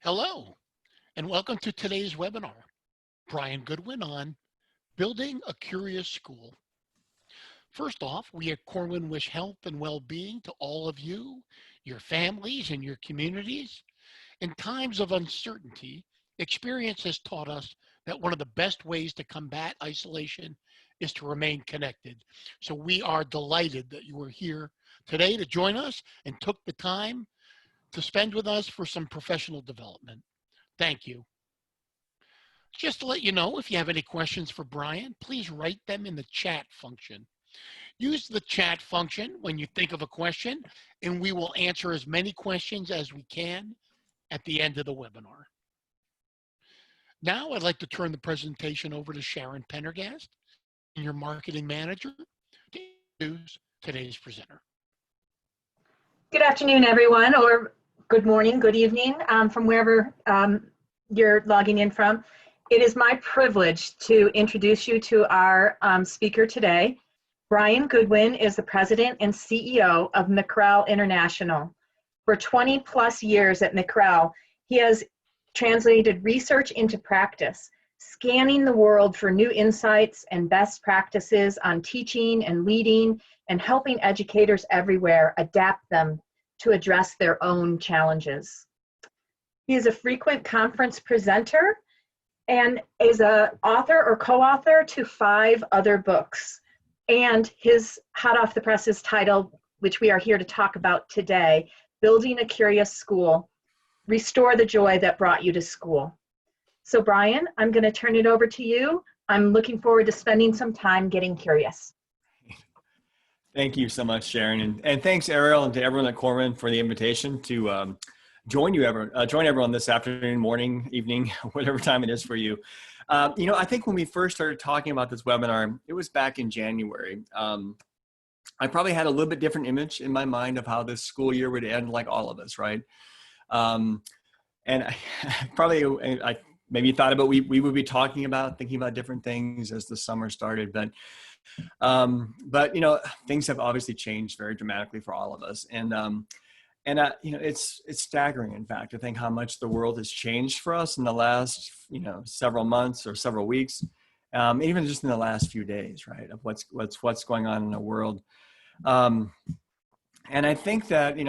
Hello, and welcome to today's webinar. Bryan Goodwin on Building a Curious School. First off, we at Corwin wish health and well-being to all of you, your families, and your communities. In times of uncertainty, experience has taught us that one of the best ways to combat isolation is to remain connected. So we are delighted that you are here today to join us and took the time to spend with us for some professional development. Thank you. Just to let you know, if you have any questions for Bryan, please write them in the chat function. Use the chat function when you think of a question, and we will answer as many questions as we can at the end of the webinar. Now I'd like to turn the presentation over to Sharon Pendergast, your marketing manager, to introduce today's presenter. Good afternoon, everyone, or good morning, good evening, from wherever you're logging in from. It is my privilege to introduce you to our speaker today. Bryan Goodwin is the president and CEO of McREL International. For 20 plus years at McREL, he has translated research into practice, scanning the world for new insights and best practices on teaching and leading and helping educators everywhere adapt them to address their own challenges. He is a frequent conference presenter and is an author or co-author to 5 other books. And his hot off the presses title, which we are here to talk about today, Building a Curious School, Restore the Joy That Brought You to School. So Bryan, I'm going to turn it over to you. I'm looking forward to spending some time getting curious. Thank you so much, Sharon. And thanks, Ariel, and to everyone at Corwin for the invitation to join everyone this afternoon, morning, evening, whatever time it is for you. I think when we first started talking about this webinar, it was back in January. I probably had a little bit different image in my mind of how this school year would end, like all of us, right? And I maybe thought about we would be thinking about different things as the summer started, but things have obviously changed very dramatically for all of us, and it's staggering, in fact, to think how much the world has changed for us in the last several months or several weeks, even just in the last few days, right? Of what's going on in the world. And I think that,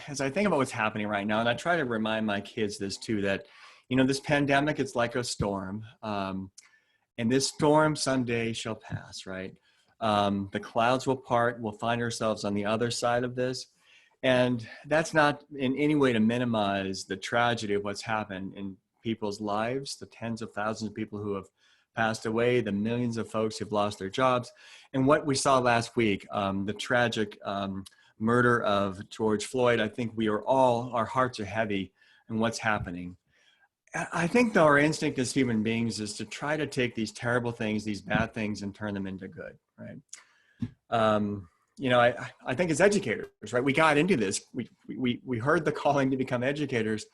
as I think about what's happening right now, and I try to remind my kids this too, that, this pandemic, it's like a storm. And this storm someday shall pass, right? The clouds will part. We'll find ourselves on the other side of this. And that's not in any way to minimize the tragedy of what's happened in people's lives, the tens of thousands of people who have passed away, the millions of folks who've lost their jobs. And what we saw last week, the tragic murder of George Floyd, I think our hearts are heavy in what's happening. I think our instinct as human beings is to try to take these terrible things, these bad things, and turn them into good, right? I think as educators, right, we got into this. We heard the calling to become educators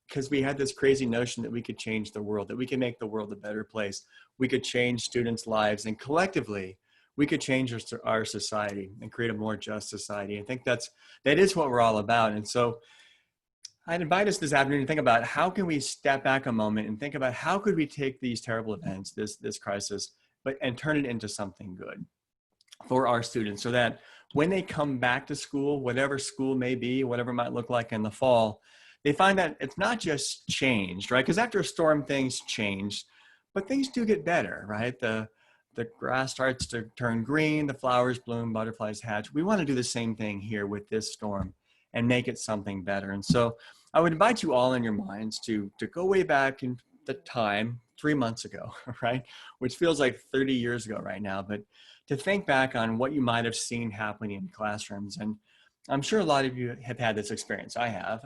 because we had this crazy notion that we could change the world, that we could make the world a better place. We could change students' lives, and collectively, we could change our society and create a more just society. I think that is what we're all about. And so I'd invite us this afternoon to think about how can we step back a moment and think about how could we take these terrible events, this crisis, and turn it into something good for our students, so that when they come back to school, whatever school may be, whatever it might look like in the fall, they find that it's not just changed, right? Because after a storm, things change, but things do get better, right? The grass starts to turn green, the flowers bloom, butterflies hatch. We want to do the same thing here with this storm and make it something better. And so I would invite you all in your minds to go way back in the time, 3 months ago, right? Which feels like 30 years ago right now, but to think back on what you might have seen happening in classrooms. And I'm sure a lot of you have had this experience. I have.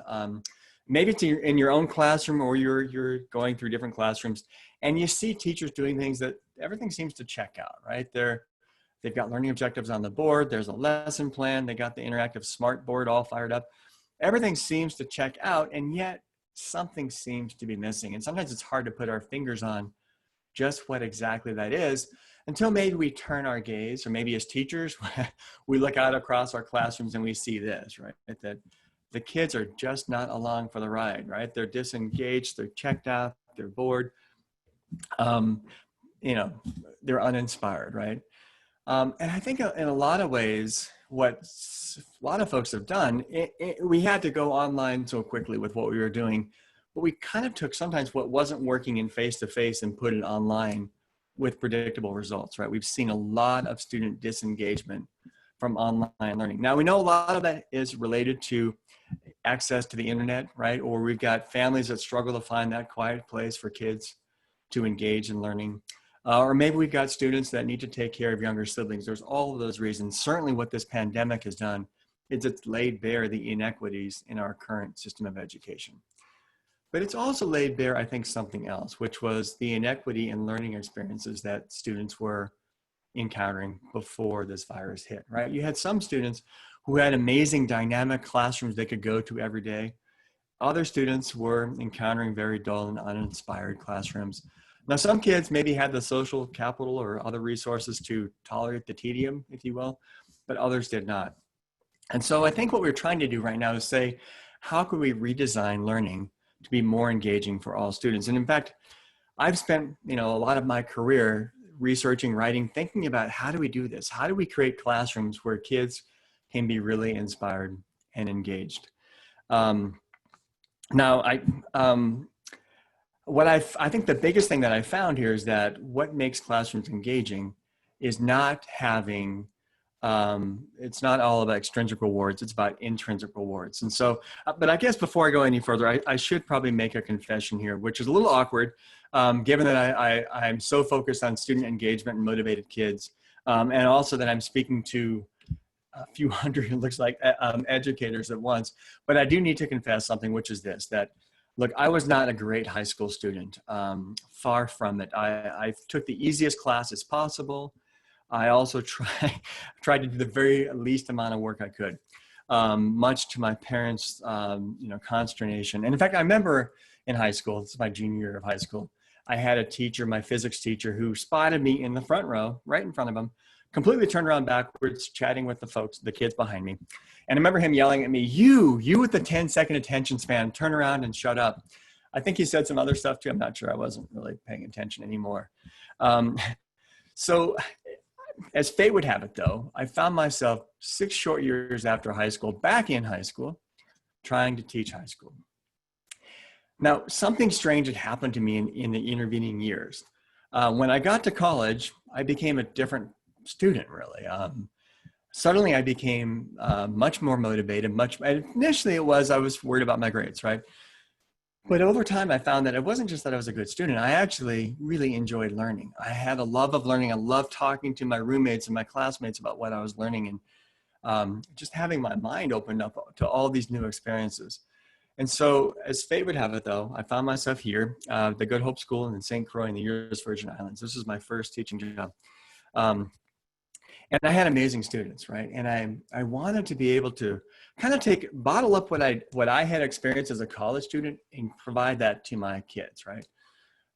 Maybe it's in your own classroom, or you're going through different classrooms and you see teachers doing things that everything seems to check out, right? They've got learning objectives on the board. There's a lesson plan. They got the interactive smart board all fired up. Everything seems to check out, and yet something seems to be missing. And sometimes it's hard to put our fingers on just what exactly that is until maybe we turn our gaze, or maybe as teachers, we look out across our classrooms and we see this, right? That the kids are just not along for the ride, right? They're disengaged, they're checked out, they're bored, you know, they're uninspired, right? And I think in a lot of ways, what a lot of folks have done, we had to go online so quickly with what we were doing, but we kind of took sometimes what wasn't working in face-to-face and put it online with predictable results, right? We've seen a lot of student disengagement from online learning. Now, we know a lot of that is related to access to the internet, right? Or we've got families that struggle to find that quiet place for kids to engage in learning. Or maybe we've got students that need to take care of younger siblings. There's all of those reasons. Certainly what this pandemic has done is it's laid bare the inequities in our current system of education. But it's also laid bare, I think, something else, which was the inequity in learning experiences that students were encountering before this virus hit, right? You had some students who had amazing dynamic classrooms they could go to every day. Other students were encountering very dull and uninspired classrooms. Now, some kids maybe had the social capital or other resources to tolerate the tedium, if you will, but others did not. And so I think what we're trying to do right now is say, how could we redesign learning to be more engaging for all students? And in fact, I've spent, a lot of my career researching, writing, thinking about how do we do this? How do we create classrooms where kids can be really inspired and engaged? I think the biggest thing that I found here is that what makes classrooms engaging is not having, it's not all about extrinsic rewards, it's about intrinsic rewards. And so, but I guess before I go any further, I should probably make a confession here, which is a little awkward, given that I'm so focused on student engagement and motivated kids, and also that I'm speaking to a few hundred, it looks like, educators at once. But I do need to confess something, which is this, that look, I was not a great high school student, far from it. I took the easiest classes possible. I also tried to do the very least amount of work I could, much to my parents' consternation. And in fact, I remember in high school, this is my junior year of high school, I had a teacher, my physics teacher, who spotted me in the front row, right in front of him, completely turned around backwards, chatting with the kids behind me. And I remember him yelling at me, you with the 10-second attention span, turn around and shut up. I think he said some other stuff too. I'm not sure. I wasn't really paying attention anymore. So as fate would have it though, I found myself 6 short years after high school, back in high school, trying to teach high school. Now, something strange had happened to me in the intervening years. When I got to college, I became a different student, really. Suddenly I became much more motivated, initially I was worried about my grades, right? But over time I found that it wasn't just that I was a good student, I actually really enjoyed learning. I had a love of learning. I loved talking to my roommates and my classmates about what I was learning, and just having my mind opened up to all these new experiences. And so as fate would have it though, I found myself here, the Good Hope School in St. Croix in the U.S. Virgin Islands. This was my first teaching job. And I had amazing students, right? And I wanted to be able to kind of bottle up what I had experienced as a college student and provide that to my kids, right?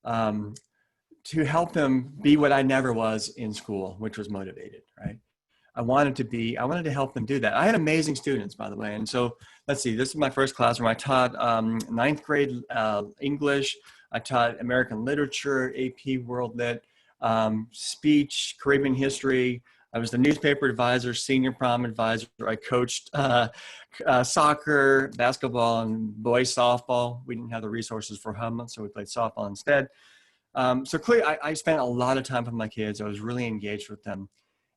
To help them be what I never was in school, which was motivated, right? I wanted to help them do that. I had amazing students, by the way. And so let's see, this is my first classroom. I taught 9th grade English. I taught American literature, AP World Lit, speech, Caribbean history. I was the newspaper advisor, senior prom advisor. I coached soccer, basketball, and boys softball. We didn't have the resources for home, so we played softball instead. So clearly, I spent a lot of time with my kids. I was really engaged with them.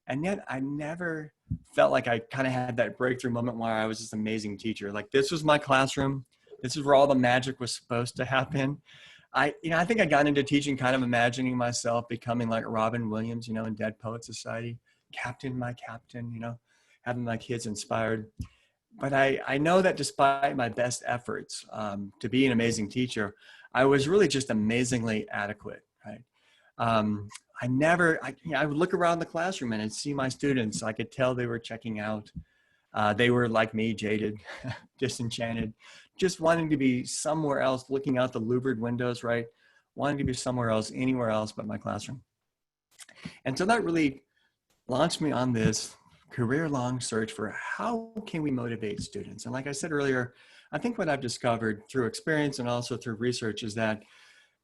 And yet I never felt like I kind of had that breakthrough moment where I was this amazing teacher. Like, this was my classroom. This is where all the magic was supposed to happen. I think I got into teaching kind of imagining myself becoming like Robin Williams, in Dead Poet Society. Captain, my captain, having my kids inspired. But I know that despite my best efforts to be an amazing teacher, I was really just amazingly adequate, right? I would look around the classroom and I'd see my students. I could tell they were checking out. They were like me, jaded, disenchanted, just wanting to be somewhere else, looking out the louvered windows, right? Wanting to be somewhere else, anywhere else but my classroom. And so that really launched me on this career-long search for how can we motivate students. And like I said earlier, I think what I've discovered through experience and also through research is that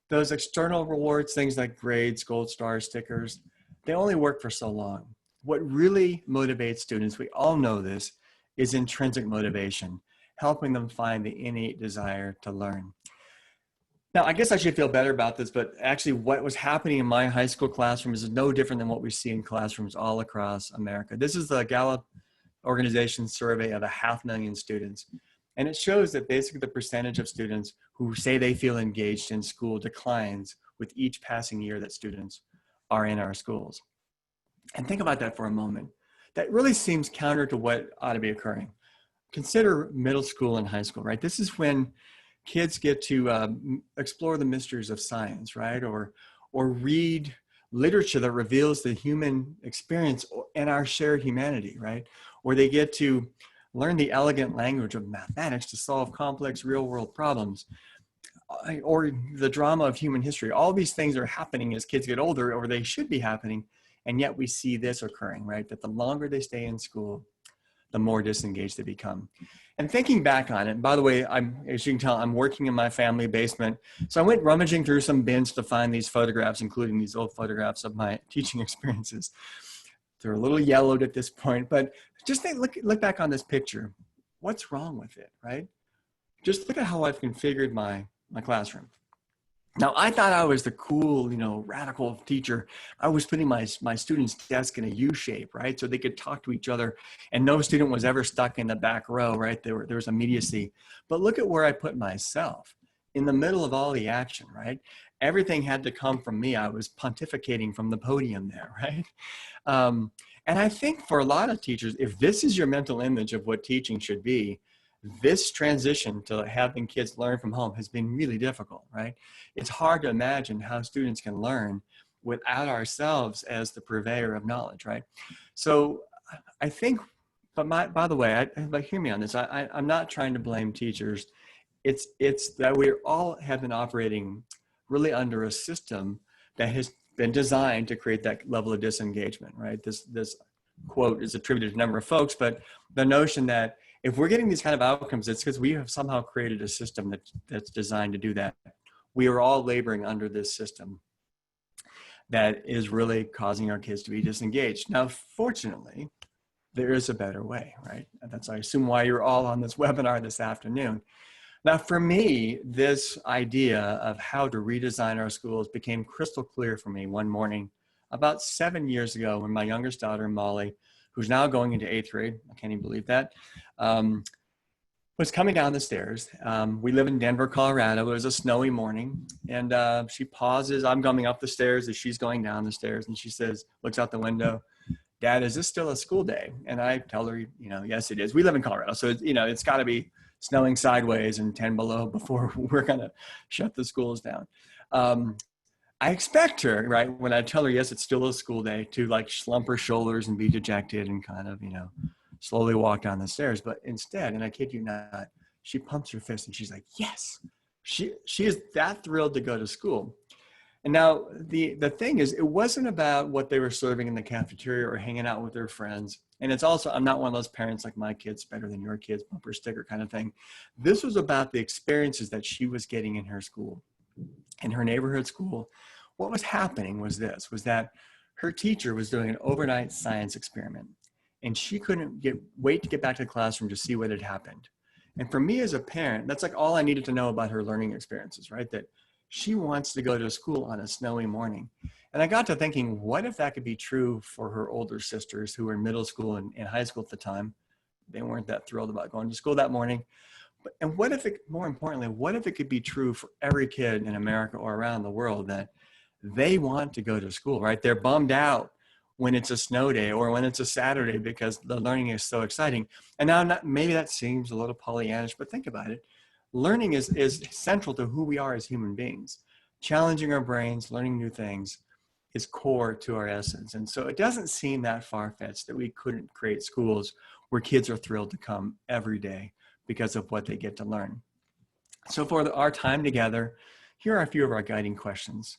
those external rewards, things like grades, gold stars, stickers, they only work for so long. What really motivates students, we all know this, is intrinsic motivation, helping them find the innate desire to learn. Now, I guess I should feel better about this, but actually what was happening in my high school classroom is no different than what we see in classrooms all across America. This is the Gallup organization survey of 500,000 students. And it shows that basically the percentage of students who say they feel engaged in school declines with each passing year that students are in our schools. And think about that for a moment. That really seems counter to what ought to be occurring. Consider middle school and high school, right? This is when kids get to explore the mysteries of science, right? Or read literature that reveals the human experience and our shared humanity, right? Or they get to learn the elegant language of mathematics to solve complex real-world problems, or the drama of human history. All these things are happening as kids get older, or they should be happening, and yet we see this occurring, right? That the longer they stay in school, the more disengaged they become. And thinking back on it, by the way, as you can tell, I'm working in my family basement. So I went rummaging through some bins to find these photographs, including these old photographs of my teaching experiences. They're a little yellowed at this point, but just look back on this picture. What's wrong with it, right? Just look at how I've configured my classroom. Now, I thought I was the cool, radical teacher. I was putting my students' desk in a U shape, right? So they could talk to each other, and no student was ever stuck in the back row, right? There was immediacy. But look at where I put myself, in the middle of all the action, right? Everything had to come from me. I was pontificating from the podium there, right? And I think for a lot of teachers, if this is your mental image of what teaching should be, this transition to having kids learn from home has been really difficult, right? It's hard to imagine how students can learn without ourselves as the purveyor of knowledge, right? So I think, by the way, hear me on this. I'm not trying to blame teachers. It's that we all have been operating really under a system that has been designed to create that level of disengagement, right? This quote is attributed to a number of folks, but the notion that if we're getting these kind of outcomes, it's because we have somehow created a system that's designed to do that. We are all laboring under this system that is really causing our kids to be disengaged. Now, fortunately, there is a better way, right? And that's, I assume, why you're all on this webinar this afternoon. Now, for me, this idea of how to redesign our schools became crystal clear for me one morning about 7 years ago when my youngest daughter, Molly, who's now going into 8th grade, I can't even believe that, was coming down the stairs. We live in Denver, Colorado. It was a snowy morning, and she pauses. I'm coming up the stairs as she's going down the stairs, and she says, looks out the window, "Dad, is this still a school day?" And I tell her, yes, it is. We live in Colorado, so it's got to be snowing sideways and 10 below before we're gonna shut the schools down. I expect her, right, when I tell her, yes, it's still a school day, to like slump her shoulders and be dejected and kind of, slowly walk down the stairs. But instead, and I kid you not, she pumps her fist and she's like, yes, she is that thrilled to go to school. And now the thing is, it wasn't about what they were serving in the cafeteria or hanging out with their friends. And it's also, I'm not one of those parents like my kid's better than your kid's, bumper sticker kind of thing. This was about the experiences that she was getting in her school, in her neighborhood school. What was happening was that her teacher was doing an overnight science experiment, and she couldn't wait to get back to the classroom to see what had happened. And for me as a parent, that's like all I needed to know about her learning experiences, right? That she wants to go to school on a snowy morning. And I got to thinking, what if that could be true for her older sisters who were in middle school and high school at the time? They weren't that thrilled about going to school that morning. And what if more importantly, what if it could be true for every kid in America or around the world that they want to go to school, right? They're bummed out when it's a snow day or when it's a Saturday because the learning is so exciting. And now maybe that seems a little Pollyannish, but think about it. Learning is central to who we are as human beings. Challenging our brains, learning new things is core to our essence. And so it doesn't seem that far-fetched that we couldn't create schools where kids are thrilled to come every day because of what they get to learn. So for our time together, here are a few of our guiding questions.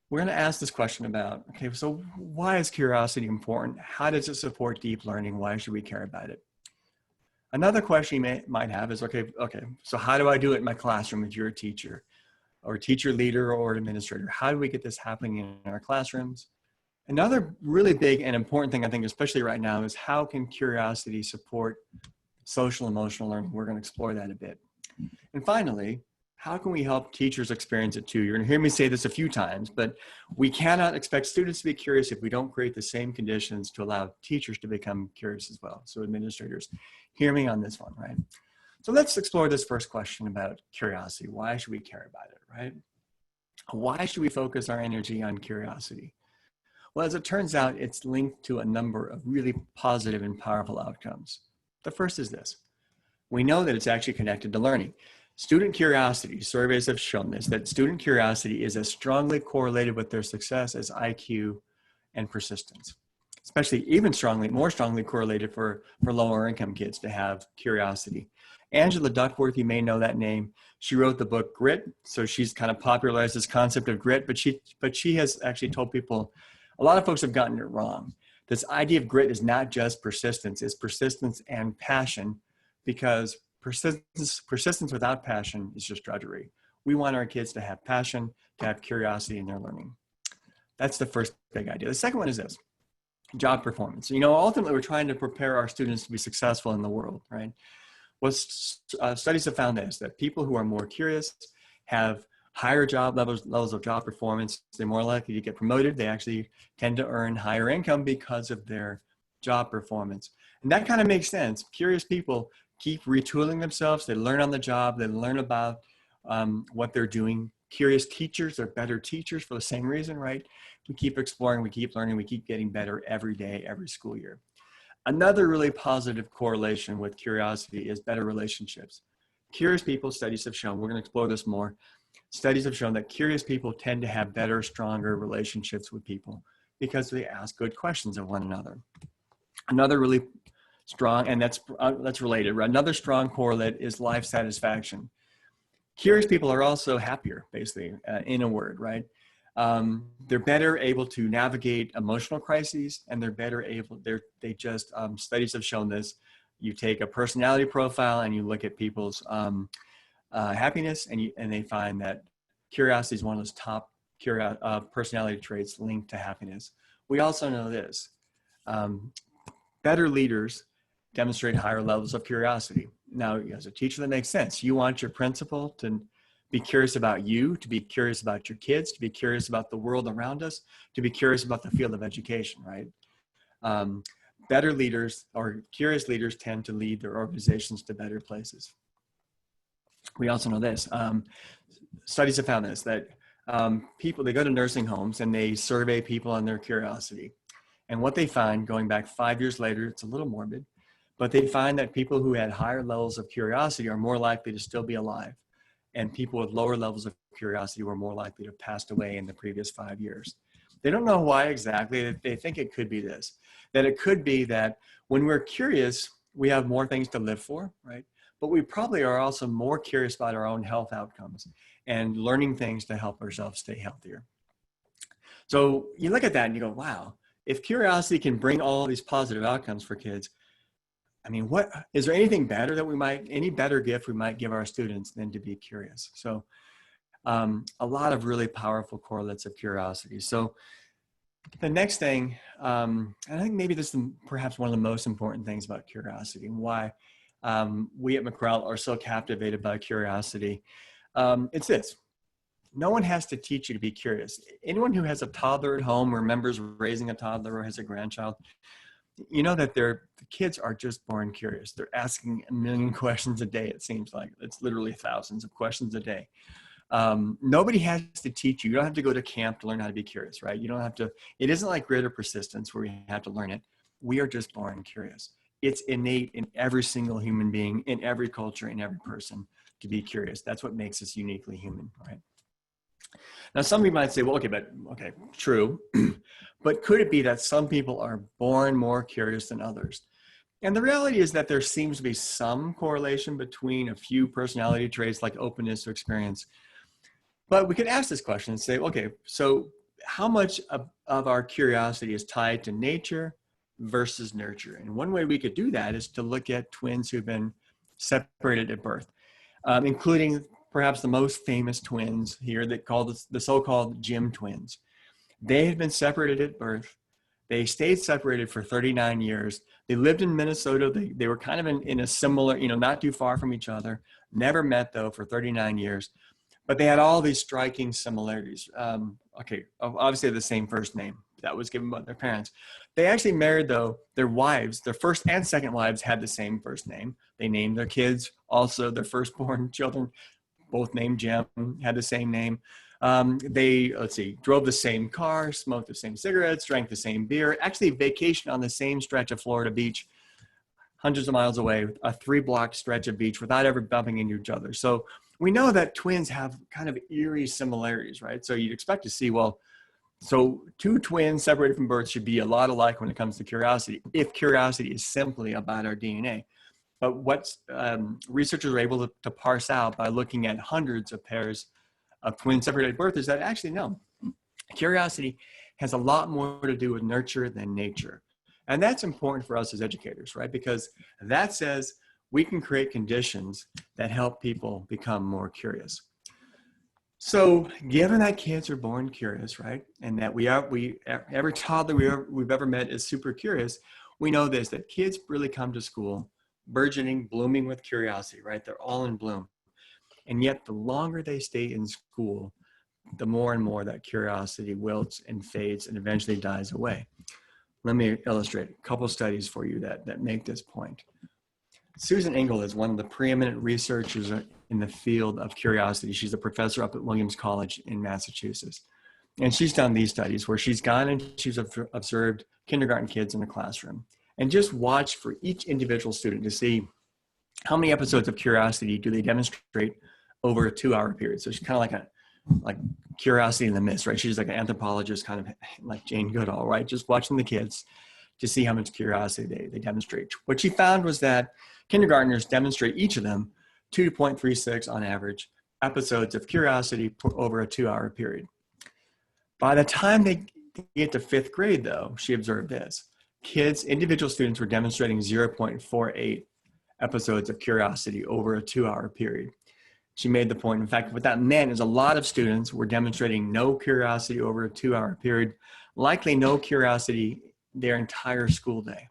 we're going to ask this question about, okay, so why is curiosity important? How does it support deep learning? Why should we care about it? Another question you might have is, okay, so how do I do it in my classroom if you're a teacher or teacher leader or administrator? How do we get this happening in our classrooms? Another really big and important thing, I think, especially right now, is how can curiosity support social emotional learning? We're going to explore that a bit. And finally, how can we help teachers experience it too? You're going to hear me say this a few times, but we cannot expect students to be curious if we don't create the same conditions to allow teachers to become curious as well. So administrators, hear me on this one, right? So let's explore this first question about curiosity. Why should we care about it, right? Why should we focus our energy on curiosity? Well, as it turns out, it's linked to a number of really positive and powerful outcomes. The first is this. We know that it's actually connected to learning. Student curiosity, surveys have shown this, that student curiosity is as strongly correlated with their success as IQ and persistence. Especially even more strongly correlated for lower income kids to have curiosity. Angela Duckworth, you may know that name. She wrote the book Grit, so she's kind of popularized this concept of grit, but she has actually told people, a lot of folks have gotten it wrong. This idea of grit is not just persistence, it's persistence and passion, because persistence without passion is just drudgery. We want our kids to have passion, to have curiosity in their learning. That's the first big idea. The second one is this, job performance. You know, ultimately we're trying to prepare our students to be successful in the world, right? Well, studies have found this, that people who are more curious have higher job levels of job performance. They're more likely to get promoted. They actually tend to earn higher income because of their job performance. And that kind of makes sense. Curious people keep retooling themselves. They learn on the job. They learn about what they're doing. Curious teachers are better teachers for the same reason, right? We keep exploring, we keep learning, we keep getting better every day, every school year. Another really positive correlation with curiosity is better relationships. Curious people, studies have shown, we're going to explore this more, studies have shown that curious people tend to have better, stronger relationships with people because they ask good questions of one another. Another really strong, and that's related, another strong correlate is life satisfaction. Curious people are also happier, basically, in a word, right? They're better able to navigate emotional crises, and they're better able, studies have shown this. You take a personality profile and you look at people's happiness, and they find that curiosity is one of those top personality traits linked to happiness. We also know this, better leaders demonstrate higher levels of curiosity. Now, as a teacher, that makes sense. You want your principal to be curious about you, to be curious about your kids, to be curious about the world around us, to be curious about the field of education, right? Better leaders or curious leaders tend to lead their organizations to better places. We also know this, studies have found this, that people, they go to nursing homes and they survey people on their curiosity. And what they find, going back 5 years later, it's a little morbid, but they find that people who had higher levels of curiosity are more likely to still be alive. And people with lower levels of curiosity were more likely to have passed away in the previous 5 years. They don't know why exactly. They think it could be this, that it could be that when we're curious, we have more things to live for, right? But we probably are also more curious about our own health outcomes and learning things to help ourselves stay healthier. So you look at that and you go, wow, if curiosity can bring all these positive outcomes for kids, I mean, what is there anything better that any better gift we might give our students than to be curious? So a lot of really powerful correlates of curiosity. So the next thing, and I think maybe this is perhaps one of the most important things about curiosity and why we at McCrell are so captivated by curiosity. It's this. No one has to teach you to be curious. Anyone who has a toddler at home, remembers raising a toddler or has a grandchild, you know that the kids are just born curious. They're asking a million questions a day, it seems like. It's literally thousands of questions a day. Nobody has to teach you. You don't have to go to camp to learn how to be curious, right? You don't have to, it isn't like grit or persistence where you have to learn it. We are just born curious. It's innate in every single human being, in every culture, in every person to be curious. That's what makes us uniquely human, right? Now, some of you might say, well, okay, true. But could it be that some people are born more curious than others? And the reality is that there seems to be some correlation between a few personality traits like openness to experience. But we could ask this question and say, okay, so how much of our curiosity is tied to nature versus nurture. And one way we could do that is to look at twins who've been separated at birth, including perhaps the most famous twins here that called the so-called Jim twins. They had been separated at birth. They stayed separated for 39 years. They lived in Minnesota. They were kind of in a similar, not too far from each other. Never met though for 39 years. But they had all these striking similarities. Obviously the same first name that was given by their parents. They actually married though, their wives, their first and second wives had the same first name. They named their kids, also their firstborn children, both named Jim, had the same name. They, drove the same car, smoked the same cigarettes, drank the same beer, actually vacationed on the same stretch of Florida beach, hundreds of miles away, a 3-block stretch of beach without ever bumping into each other. So we know that twins have kind of eerie similarities, right? So you'd expect to see, so two twins separated from birth should be a lot alike when it comes to curiosity, if curiosity is simply about our DNA. But what researchers are able to parse out by looking at hundreds of pairs of twins separated at birth is that actually no, curiosity has a lot more to do with nurture than nature. And that's important for us as educators, right? Because that says we can create conditions that help people become more curious. So given that kids are born curious, right? And that every toddler we've ever met is super curious, we know this, that kids really come to school burgeoning, blooming with curiosity, right? They're all in bloom. And yet the longer they stay in school, the more and more that curiosity wilts and fades and eventually dies away. Let me illustrate a couple studies for you that make this point. Susan Engel is one of the preeminent researchers in the field of curiosity. She's a professor up at Williams College in Massachusetts. And she's done these studies where she's gone and she's observed kindergarten kids in the classroom and just watched for each individual student to see how many episodes of curiosity do they demonstrate over a 2-hour period. So she's kind of like curiosity in the mist, right? She's like an anthropologist, kind of like Jane Goodall, right? Just watching the kids to see how much curiosity they demonstrate. What she found was that kindergartners demonstrate, each of them, 2.36 on average episodes of curiosity over a 2-hour period. By the time they get to 5th grade though, she observed this. Individual students were demonstrating 0.48 episodes of curiosity over a 2-hour period. She made the point, in fact, what that meant is a lot of students were demonstrating no curiosity over a 2-hour period, likely no curiosity their entire school day,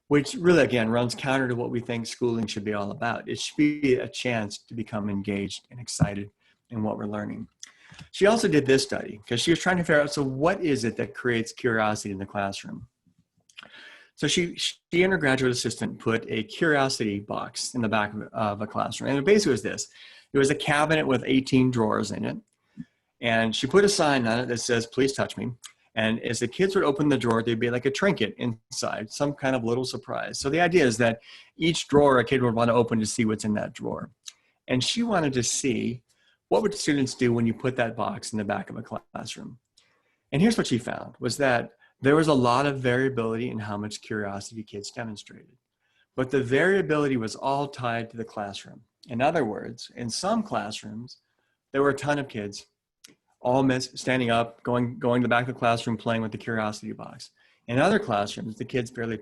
which really, again, runs counter to what we think schooling should be all about. It should be a chance to become engaged and excited in what we're learning. She also did this study because she was trying to figure out, so what is it that creates curiosity in the classroom? So she and her graduate assistant put a curiosity box in the back of a classroom. And it basically was this. It was a cabinet with 18 drawers in it. And she put a sign on it that says, "Please touch me." And as the kids would open the drawer, there'd be like a trinket inside, some kind of little surprise. So the idea is that each drawer a kid would want to open to see what's in that drawer. And she wanted to see what would students do when you put that box in the back of a classroom. And here's what she found, was that there was a lot of variability in how much curiosity kids demonstrated. But the variability was all tied to the classroom. In other words, in some classrooms, there were a ton of kids all standing up, going to the back of the classroom, playing with the curiosity box. In other classrooms, the kids barely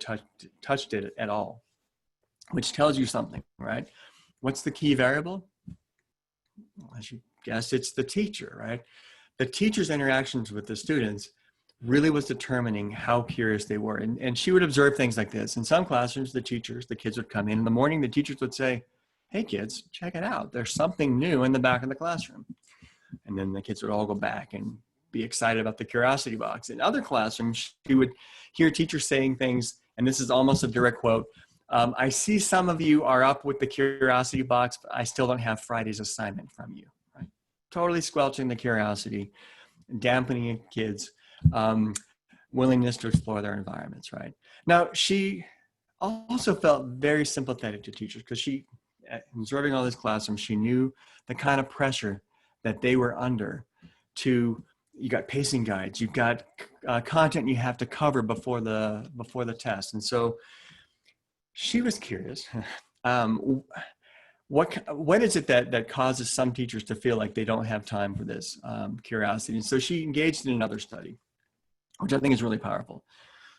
touched it at all, which tells you something, right? What's the key variable? As you guessed, it's the teacher, right? The teacher's interactions with the students really was determining how curious they were. And she would observe things like this. In some classrooms, the kids would come in the morning, the teachers would say, "Hey kids, check it out. There's something new in the back of the classroom." And then the kids would all go back and be excited about the curiosity box. In other classrooms, she would hear teachers saying things, and this is almost a direct quote, "I see some of you are up with the curiosity box, but I still don't have Friday's assignment from you." Right? Totally squelching the curiosity, dampening kids' willingness to explore their environments, right? Now, she also felt very sympathetic to teachers because she, observing all this classroom, she knew the kind of pressure that they were under you got pacing guides, you've got content you have to cover before the test. And so she was curious. what is it that causes some teachers to feel like they don't have time for this curiosity? And so she engaged in another study, which I think is really powerful.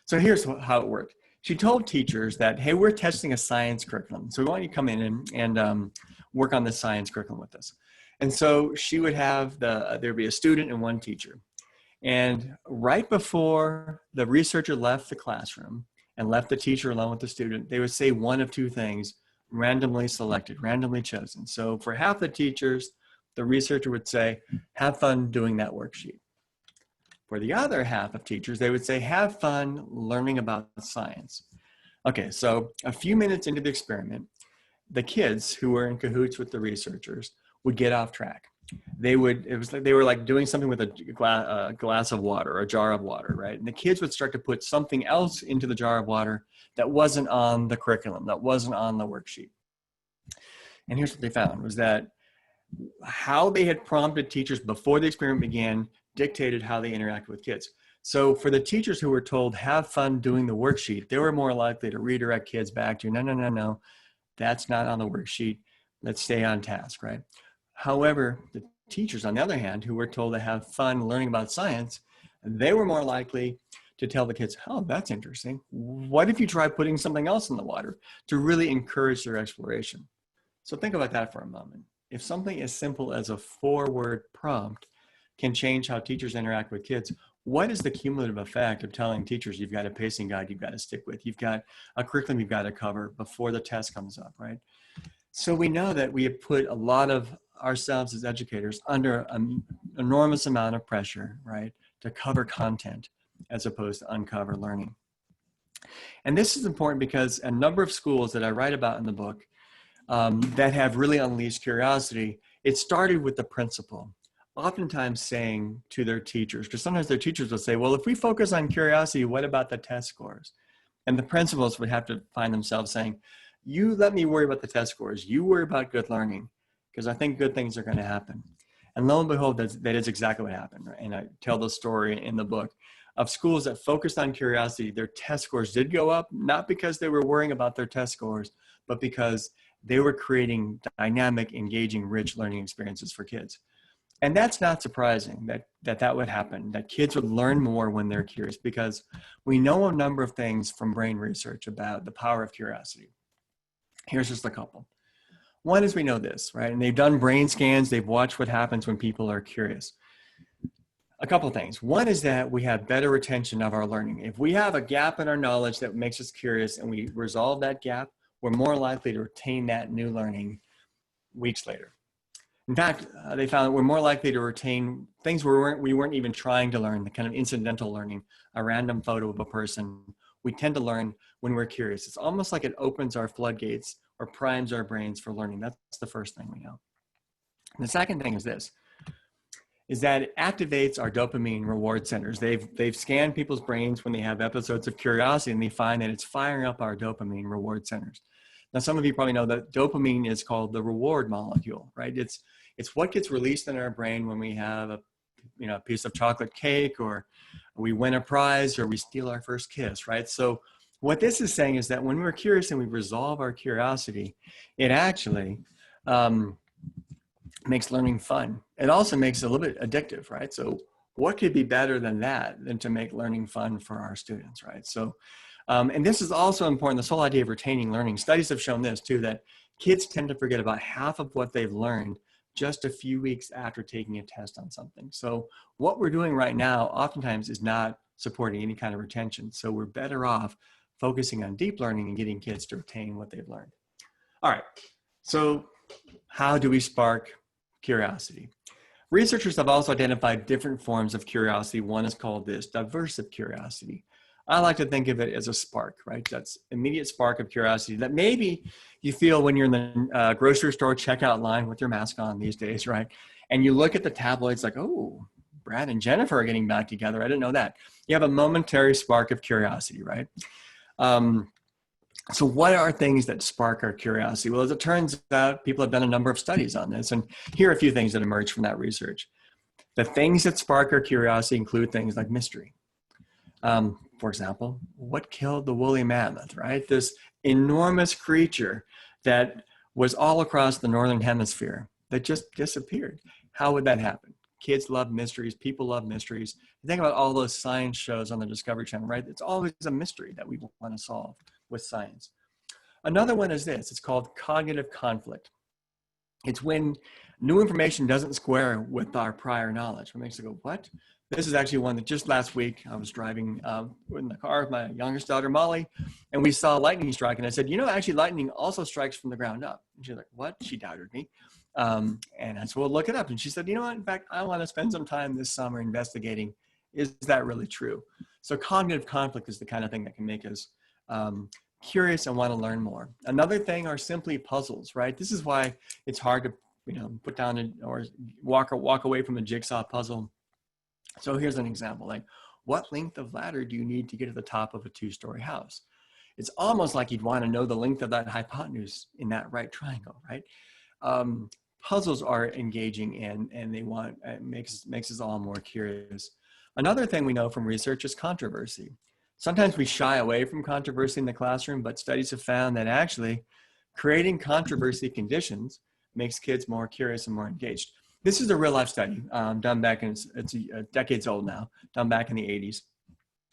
So here's how it worked. She told teachers that, hey, we're testing a science curriculum. So we want you to come in and work on this science curriculum with us. And so she would have there'd be a student and one teacher. And right before the researcher left the classroom and left the teacher alone with the student, they would say one of two things: randomly selected, randomly chosen. So for half the teachers, the researcher would say, have fun doing that worksheet. For the other half of teachers, they would say, have fun learning about science. Okay, so a few minutes into the experiment, the kids who were in cahoots with the researchers would get off track. It was like they were like doing something with a glass of water, or a jar of water, right? And the kids would start to put something else into the jar of water that wasn't on the curriculum, that wasn't on the worksheet. And here's what they found was that how they had prompted teachers before the experiment began dictated how they interacted with kids. So for the teachers who were told, have fun doing the worksheet, they were more likely to redirect kids back to, no, that's not on the worksheet. Let's stay on task, right? However, the teachers, on the other hand, who were told to have fun learning about science, they were more likely to tell the kids, oh, that's interesting. What if you try putting something else in the water, to really encourage their exploration? So think about that for a moment. If something as simple as a 4-word prompt can change how teachers interact with kids, what is the cumulative effect of telling teachers you've got a pacing guide you've got to stick with, you've got a curriculum you've got to cover before the test comes up, right? So we know that we have put a lot of ourselves as educators under an enormous amount of pressure, right, to cover content as opposed to uncover learning. And this is important because a number of schools that I write about in the book that have really unleashed curiosity, it started with the principal oftentimes saying to their teachers, because sometimes their teachers will say, well, if we focus on curiosity, what about the test scores? And the principals would have to find themselves saying, you let me worry about the test scores. You worry about good learning, because I think good things are going to happen. And lo and behold, that is exactly what happened. Right? And I tell the story in the book of schools that focused on curiosity. Their test scores did go up, not because they were worrying about their test scores, but because they were creating dynamic, engaging, rich learning experiences for kids. And that's not surprising that would happen, that kids would learn more when they're curious, because we know a number of things from brain research about the power of curiosity. Here's just a couple. One is we know this, right? And they've done brain scans. They've watched what happens when people are curious. A couple things. One is that we have better retention of our learning. If we have a gap in our knowledge that makes us curious and we resolve that gap, we're more likely to retain that new learning weeks later. In fact, they found that we're more likely to retain things we weren't even trying to learn, the kind of incidental learning, a random photo of a person. We tend to learn when we're curious. It's almost like it opens our floodgates or primes our brains for learning. That's the first thing we know. And the second thing is this, is that it activates our dopamine reward centers. They've scanned people's brains when they have episodes of curiosity, and they find that it's firing up our dopamine reward centers. Now, some of you probably know that dopamine is called the reward molecule, right? It's what gets released in our brain when we have a piece of chocolate cake, or we win a prize, or we steal our first kiss, right? So what this is saying is that when we're curious and we resolve our curiosity, it actually makes learning fun. It also makes it a little bit addictive, right? So what could be better than that, than to make learning fun for our students, right? So, and this is also important, this whole idea of retaining learning. Studies have shown this too, that kids tend to forget about half of what they've learned just a few weeks after taking a test on something. So what we're doing right now oftentimes is not supporting any kind of retention. So we're better off focusing on deep learning and getting kids to retain what they've learned. All right, so how do we spark curiosity? Researchers have also identified different forms of curiosity. One is called this diversive curiosity. I like to think of it as a spark, right? That's immediate spark of curiosity that maybe you feel when you're in the grocery store checkout line with your mask on these days, right? And you look at the tabloids like, oh, Brad and Jennifer are getting back together. I didn't know that. You have a momentary spark of curiosity, right? So what are things that spark our curiosity? Well, as it turns out, people have done a number of studies on this, and here are a few things that emerged from that research. The things that spark our curiosity include things like mystery. For example, what killed the woolly mammoth, right? This enormous creature that was all across the Northern Hemisphere that just disappeared. How would that happen? Kids love mysteries. People love mysteries. Think about all those science shows on the Discovery Channel, right? It's always a mystery that we want to solve with science. Another one is this. It's called cognitive conflict. It's when new information doesn't square with our prior knowledge. What makes it go, what? This is actually one that just last week I was driving in the car with my youngest daughter, Molly, and we saw lightning strike. And I said, you know, actually lightning also strikes from the ground up. And she's like, what? She doubted me. And I said, well, look it up. And she said, you know what? In fact, I want to spend some time this summer investigating. Is that really true? So cognitive conflict is the kind of thing that can make us curious and want to learn more. Another thing are simply puzzles, right? This is why it's hard to, put down or walk away from a jigsaw puzzle. So here's an example, like what length of ladder do you need to get to the top of a 2-story house? It's almost like you'd want to know the length of that hypotenuse in that right triangle, right? Puzzles are engaging and they it makes us all more curious. Another thing we know from research is controversy. Sometimes we shy away from controversy in the classroom, but studies have found that actually creating controversy conditions makes kids more curious and more engaged. This is a real life study done back in, it's decades old now, done back in the 80s.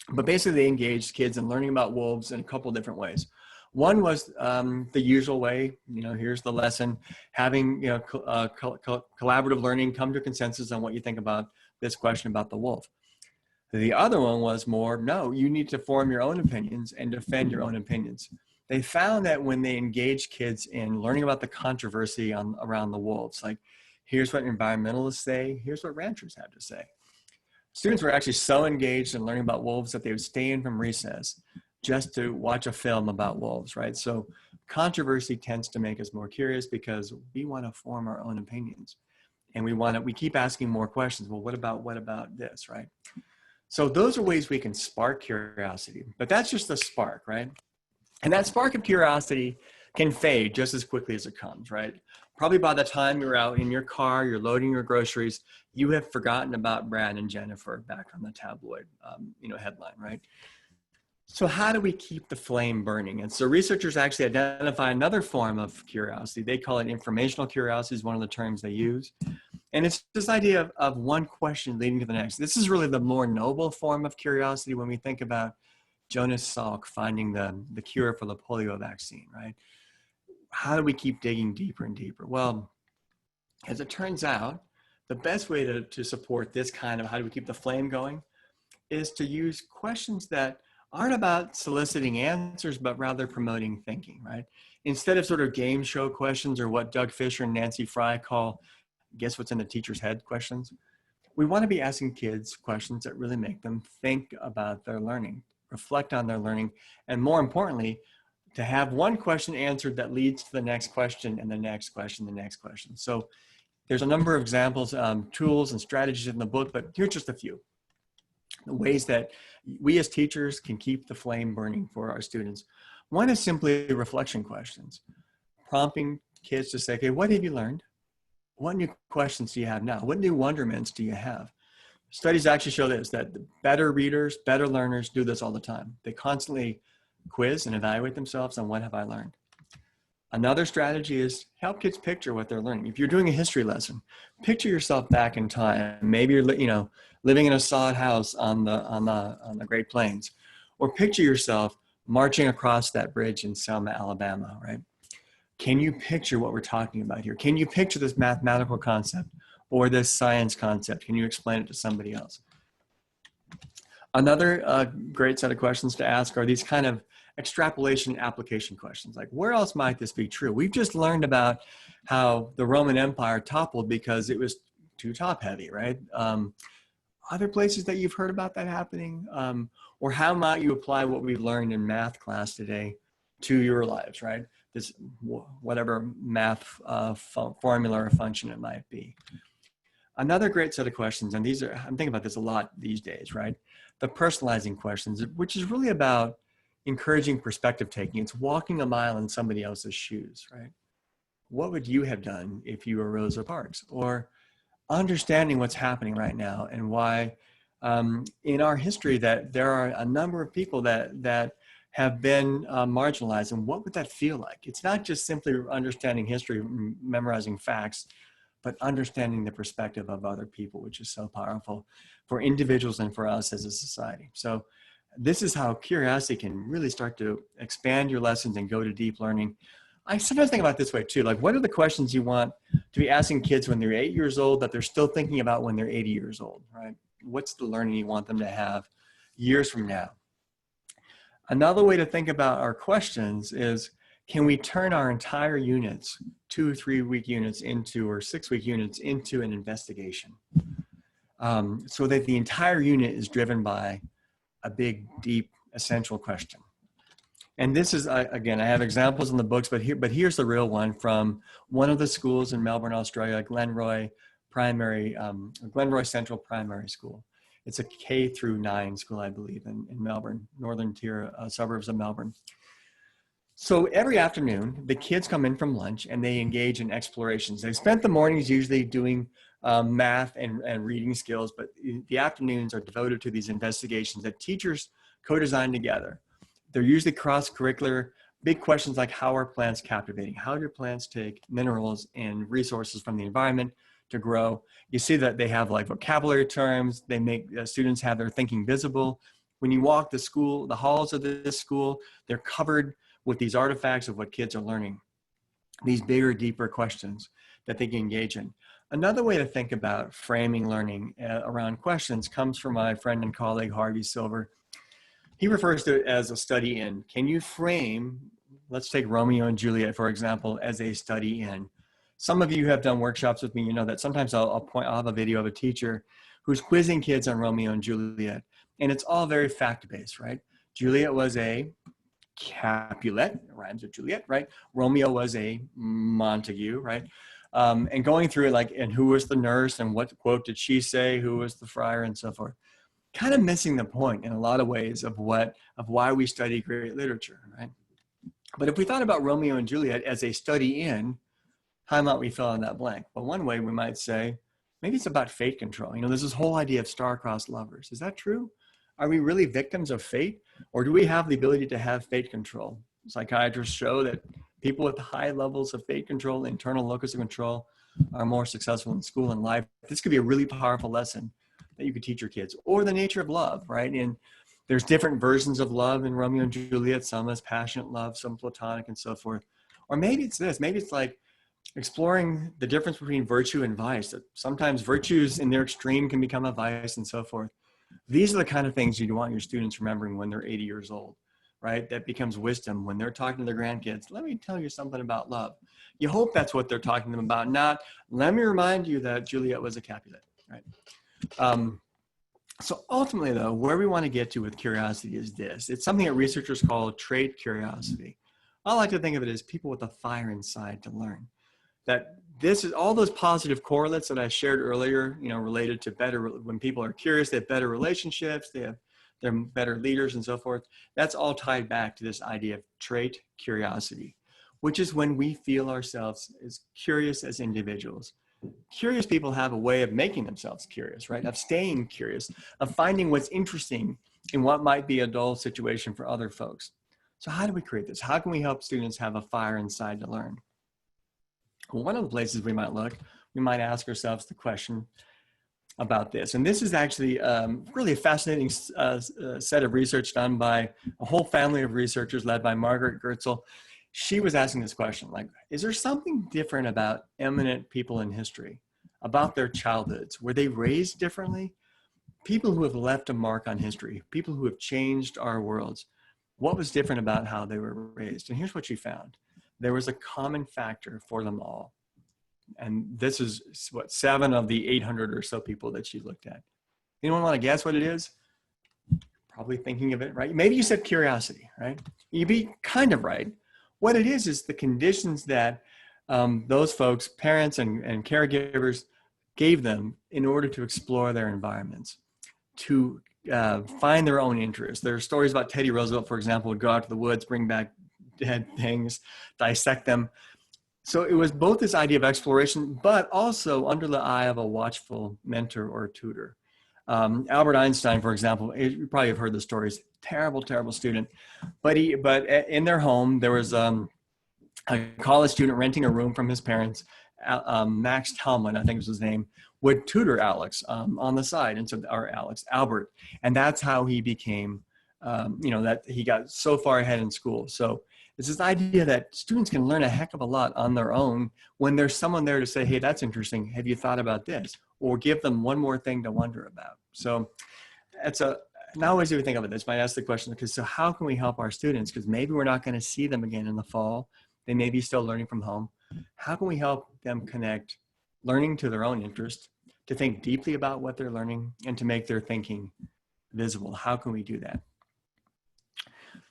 But basically they engaged kids in learning about wolves in a couple of different ways. One was the usual way, here's the lesson, having collaborative learning, come to a consensus on what you think about this question about the wolf. The other one was more, no, you need to form your own opinions and defend your own opinions. They found that when they engaged kids in learning about the controversy around the wolves, like here's what environmentalists say, here's what ranchers have to say. Students were actually so engaged in learning about wolves that they would stay in from recess just to watch a film about wolves, right? So controversy tends to make us more curious because we want to form our own opinions. And we keep asking more questions. Well, what about this, right? So those are ways we can spark curiosity, but that's just a spark, right? And that spark of curiosity can fade just as quickly as it comes, right? Probably by the time you're out in your car, you're loading your groceries, you have forgotten about Brad and Jennifer back on the tabloid, headline, right? So how do we keep the flame burning? And so researchers actually identify another form of curiosity. They call it informational curiosity, is one of the terms they use. And it's this idea of one question leading to the next. This is really the more noble form of curiosity when we think about Jonas Salk finding the cure for the polio vaccine, right? How do we keep digging deeper and deeper? Well, as it turns out, the best way to support this kind of how do we keep the flame going is to use questions that aren't about soliciting answers, but rather promoting thinking, right? Instead of sort of game show questions or what Doug Fisher and Nancy Fry call guess what's in the teacher's head questions, we want to be asking kids questions that really make them think about their learning, reflect on their learning, and more importantly, to have one question answered that leads to the next question and the next question, the next question. So there's a number of examples, tools and strategies in the book, but here's just a few. The ways that we as teachers can keep the flame burning for our students. One is simply reflection questions, prompting kids to say, okay, what have you learned? What new questions do you have now? What new wonderments do you have? Studies actually show this, that the better readers, better learners do this all the time. They constantly quiz and evaluate themselves on what have I learned. Another strategy is help kids picture what they're learning. If you're doing a history lesson, picture yourself back in time. Maybe you're living in a sod house on the Great Plains, or picture yourself marching across that bridge in Selma, Alabama, right? Can you picture what we're talking about here? Can you picture this mathematical concept or this science concept? Can you explain it to somebody else? Another great set of questions to ask are these kind of extrapolation application questions. Like, where else might this be true? We've just learned about how the Roman Empire toppled because it was too top heavy, right? Other places that you've heard about that happening? Or how might you apply what we've learned in math class today to your lives, right? This, whatever math formula or function it might be. Another great set of questions, and these are, I'm thinking about this a lot these days, right? The personalizing questions, which is really about encouraging perspective taking. It's walking a mile in somebody else's shoes, right? What would you have done if you were Rosa Parks? Or understanding what's happening right now and why in our history that there are a number of people that have been marginalized, and what would that feel like? It's not just simply understanding history, memorizing facts, but understanding the perspective of other people, which is so powerful for individuals and for us as a society. So this is how curiosity can really start to expand your lessons and go to deep learning. I sometimes think about it this way too, like what are the questions you want to be asking kids when they're 8 years old that they're still thinking about when they're 80 years old, right? What's the learning you want them to have years from now? Another way to think about our questions is, can we turn our entire units, 2 or 3 week units into, or 6 week units into an investigation? So that the entire unit is driven by a big, deep, essential question. And this is, again, I have examples in the books, but here's the real one from one of the schools in Melbourne, Australia, Glenroy Central Primary School. It's a K through 9 school, I believe, in Melbourne, northern tier suburbs of Melbourne. So every afternoon, the kids come in from lunch and they engage in explorations. They spent the mornings usually doing math and reading skills, but the afternoons are devoted to these investigations that teachers co-design together. They're usually cross-curricular, big questions like, how are plants captivating? How do plants take minerals and resources from the environment to grow? You see that they have like vocabulary terms. They make students have their thinking visible. When you walk the halls of this school, they're covered with these artifacts of what kids are learning, these bigger, deeper questions that they can engage in. Another way to think about framing learning around questions comes from my friend and colleague, Harvey Silver. He refers to it as a study in. Can you frame, let's take Romeo and Juliet, for example, as a study in? Some of you have done workshops with me, you know that sometimes I'll have a video of a teacher who's quizzing kids on Romeo and Juliet, and it's all very fact-based, right? Juliet was a Capulet, rhymes with Juliet, right? Romeo was a Montague, right? And going through it, like, and who was the nurse and what quote did she say, who was the friar, and so forth. Kind of missing the point in a lot of ways of why we study great literature, right? But if we thought about Romeo and Juliet as a study in, how might we fill in that blank? Well, one way we might say, maybe it's about fate control. You know, there's this whole idea of star-crossed lovers. Is that true? Are we really victims of fate? Or do we have the ability to have fate control? Psychiatrists show that people with high levels of fate control, internal locus of control, are more successful in school and life. This could be a really powerful lesson that you could teach your kids. Or the nature of love, right? And there's different versions of love in Romeo and Juliet. Some is passionate love, some platonic, and so forth. Or maybe it's this. Maybe it's like exploring the difference between virtue and vice. That sometimes virtues in their extreme can become a vice and so forth. These are the kind of things you want your students remembering when they're 80 years old, right? That becomes wisdom when they're talking to their grandkids. Let me tell you something about love. You hope that's what they're talking to them about, not let me remind you that Juliet was a Capulet, right? So ultimately though, where we want to get to with curiosity is this. It's something that researchers call trait curiosity. I like to think of it as people with a fire inside to learn. That this is all those positive correlates that I shared earlier, you know, related to better, when people are curious, they have better relationships, they're better leaders and so forth. That's all tied back to this idea of trait curiosity, which is when we feel ourselves as curious as individuals. Curious people have a way of making themselves curious, right? Of staying curious, of finding what's interesting in what might be a dull situation for other folks. So how do we create this? How can we help students have a fire inside to learn? Well, one of the places we might look, we might ask ourselves the question about this. And this is actually really a fascinating set of research done by a whole family of researchers led by Margaret Goertzel. She was asking this question, like, is there something different about eminent people in history, about their childhoods? Were they raised differently? People who have left a mark on history, people who have changed our worlds, what was different about how they were raised? And here's what she found. There was a common factor for them all. And this is what, 7 of the 800 or so people that she looked at. Anyone want to guess what it is? Probably thinking of it, right? Maybe you said curiosity, right? You'd be kind of right. What it is the conditions that those folks, parents and caregivers, gave them in order to explore their environments, to find their own interests. There are stories about Teddy Roosevelt, for example, would go out to the woods, bring back dead things, dissect them. So it was both this idea of exploration, but also under the eye of a watchful mentor or tutor. Albert Einstein, for example, you probably have heard the stories. Terrible, terrible student, but in their home there was a college student renting a room from his parents. Max Talman, I think was his name, would tutor Alex on the side, and so Albert, and that's how he became, that he got so far ahead in school. So it's this idea that students can learn a heck of a lot on their own when there's someone there to say, hey, that's interesting. Have you thought about this? Or give them one more thing to wonder about. So now always do we think of it, this might ask the question, because so how can we help our students? Because maybe we're not going to see them again in the fall. They may be still learning from home. How can we help them connect learning to their own interest, to think deeply about what they're learning, and to make their thinking visible? How can we do that?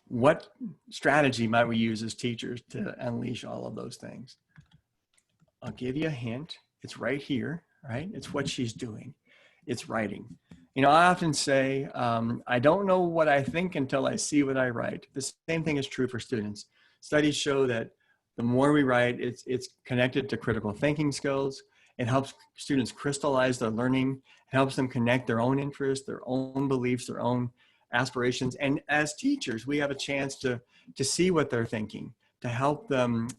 What strategy might we use as teachers to unleash all of those things? I'll give you a hint. It's right here, right? It's what she's doing. It's writing. I often say, I don't know what I think until I see what I write. The same thing is true for students. Studies show that the more we write, it's connected to critical thinking skills. It helps students crystallize their learning. It helps them connect their own interests, their own beliefs, their own aspirations. And as teachers, we have a chance to see what they're thinking, to help them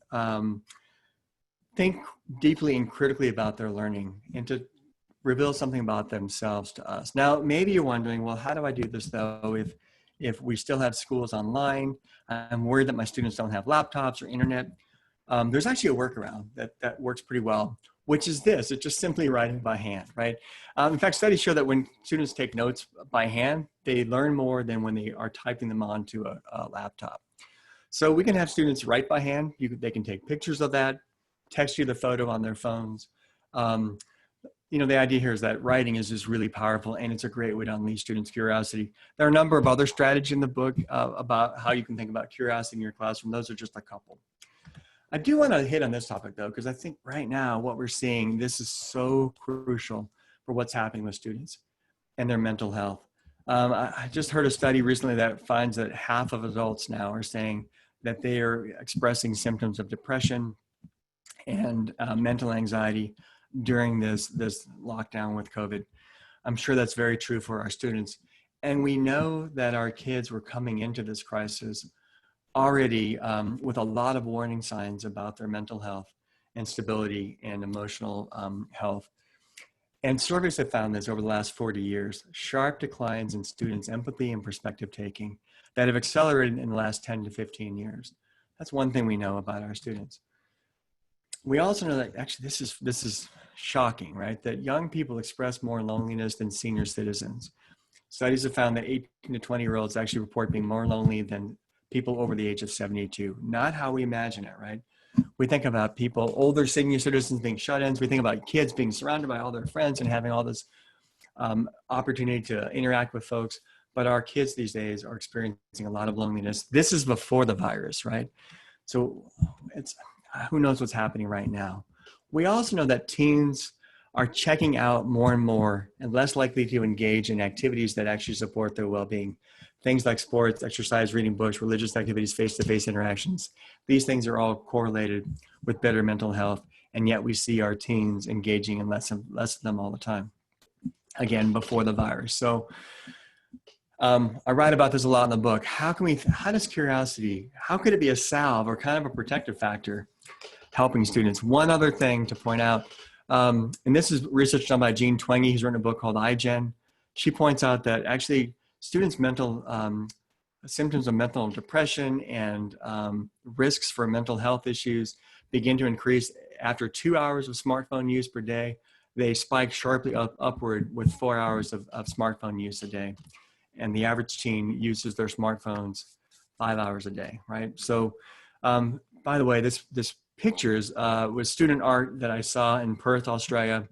think deeply and critically about their learning, and to reveal something about themselves to us. Now, maybe you're wondering, well, how do I do this though if we still have schools online? I'm worried that my students don't have laptops or internet. There's actually a workaround that works pretty well, which is this. It's just simply writing by hand, right? In fact, studies show that when students take notes by hand, they learn more than when they are typing them onto a laptop. So we can have students write by hand. They can take pictures of that, text you the photo on their phones. The idea here is that writing is just really powerful, and it's a great way to unleash students' curiosity. There are a number of other strategies in the book about how you can think about curiosity in your classroom. Those are just a couple. I do want to hit on this topic though, because I think right now what we're seeing, this is so crucial for what's happening with students and their mental health. I just heard a study recently that finds that half of adults now are saying that they are expressing symptoms of depression and mental anxiety during this lockdown with COVID. I'm sure that's very true for our students. And we know that our kids were coming into this crisis already with a lot of warning signs about their mental health and stability and emotional health. And surveys have found this over the last 40 years, sharp declines in students' empathy and perspective taking that have accelerated in the last 10 to 15 years. That's one thing we know about our students. We also know that actually this is shocking, right? That young people express more loneliness than senior citizens. Studies have found that 18 to 20-year-olds actually report being more lonely than people over the age of 72. Not how we imagine it, right? We think about people, older senior citizens being shut-ins. We think about kids being surrounded by all their friends and having all this opportunity to interact with folks. But our kids these days are experiencing a lot of loneliness. This is before the virus, right? So who knows what's happening right now. We also know that teens are checking out more and more and less likely to engage in activities that actually support their well-being. Things like sports, exercise, reading books, religious activities, face-to-face interactions. These things are all correlated with better mental health, and yet we see our teens engaging in less of them all the time. Again, before the virus. So I write about this a lot in the book. How does curiosity, how could it be a salve or kind of a protective factor helping students? One other thing to point out, and this is research done by Jean Twenge. He's written a book called iGen. She points out that actually students' mental symptoms of mental depression and risks for mental health issues begin to increase after 2 hours of smartphone use per day. They spike sharply upward with 4 hours of smartphone use a day. And the average teen uses their smartphones 5 hours a day, right? So, by the way, this pictures was student art that I saw in Perth, Australia.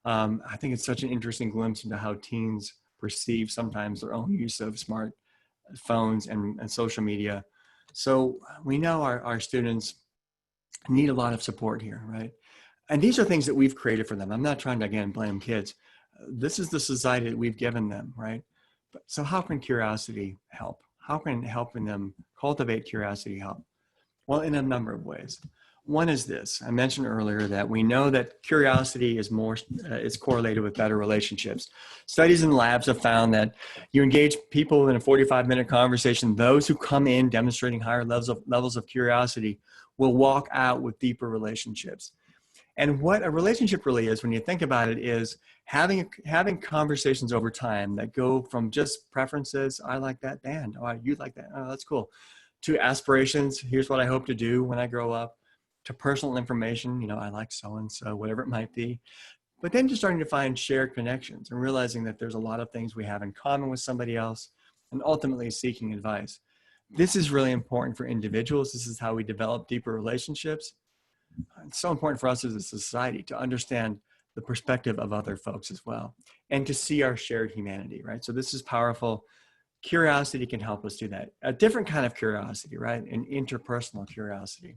I think it's such an interesting glimpse into how teens perceive sometimes their own use of smartphones and social media. So we know our students need a lot of support here, right? And these are things that we've created for them. I'm not trying to, again, blame kids. This is the society that we've given them, right? So how can curiosity help? How can helping them cultivate curiosity help? Well, in a number of ways. One is this. I mentioned earlier that we know that curiosity is correlated with better relationships. Studies in labs have found that you engage people in a 45-minute conversation, those who come in demonstrating higher levels of curiosity will walk out with deeper relationships. And what a relationship really is, when you think about it, is having conversations over time that go from just preferences, I like that band, oh, you like that, oh, that's cool, to aspirations, here's what I hope to do when I grow up, to personal information, I like so-and-so, whatever it might be. But then just starting to find shared connections and realizing that there's a lot of things we have in common with somebody else, and ultimately seeking advice. This is really important for individuals. This is how we develop deeper relationships. It's so important for us as a society to understand the perspective of other folks as well, and to see our shared humanity, right? So this is powerful. Curiosity can help us do that. A different kind of curiosity, right? An interpersonal curiosity.